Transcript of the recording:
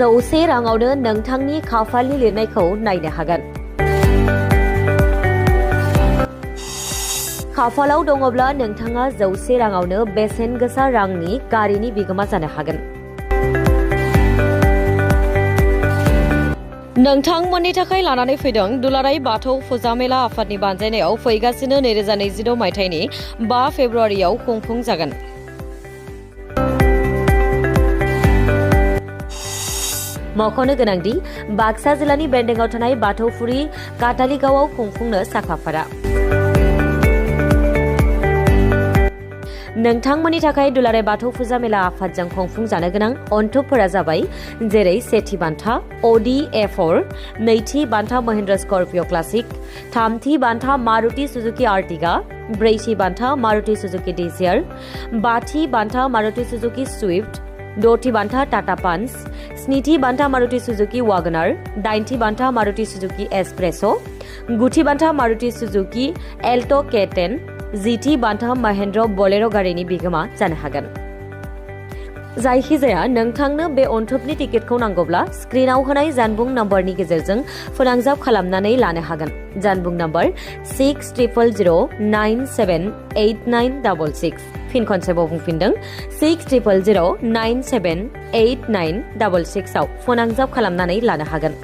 100 राङावनो नोंथांनि खाफालनि लिरनायखौ नायनो हागोन। खाफालाव दङब्ला नोंथाङा 100 राङावनो बेसेन गोसा रांनि गारिनि बिगोमा जानो हागोन। नोंथांमोननि थाखाय लानानै फैदों दुलाराय बाथौ फुजा मेला आफादनि बानजायनायाव फैगासिनो 2026 मायथाइनि 5 फेब्रुआरियाव खुंफुंजागोन। मख'नो गोनांदि बाक्सा जिल्लानि बेन्दोंआव थानाय बाथौफुरि काटालिगावआव खुंफुंनो साखाफारा। नोंथांमोननि थाखाय दुलाराय बाथौ फुजा मेला आफादजों खुंफुंजानो गोनां अनथोबफोरा जाबाय जेरै सेथि बान्था अडी A4, नैथि बान्था महिन्द्रा स्कर्पिय' क्लासिक, थामथि बान्था मारुति सुजुकी आर्टिगा, ब्रैथि बान्था मारुति सुजुकी डिजायर, बाथि बान्था मारुति सुजुकी स्विफ्ट, द'थि बान्था टाटा पान्च, स्निथि बान्था मारुति सुजुकी वागनार, दाइनथि बान्था मारुति सुजुकी एस्प्रेस', गुथि बान्था मारुति सुजुकी एल्ट' K10, जिथि बान्था महेन्द्र बलेर' गारिनि बिगोमा जानो हागोन। जायखिजाया नोंथांनो बे अनथोबनि टिकेटखौ नांगौब्ला स्क्रिनाव होनाय जानबुं नम्बरनि गेजेरजों फोनांजाब खालामनानै लानो हागोन। जानबुं नम्बर 6000978966। फिन खनसेबाव बुंफिनदों 6000978966 आव फोनांजाब खालामनानै लानो हागोन।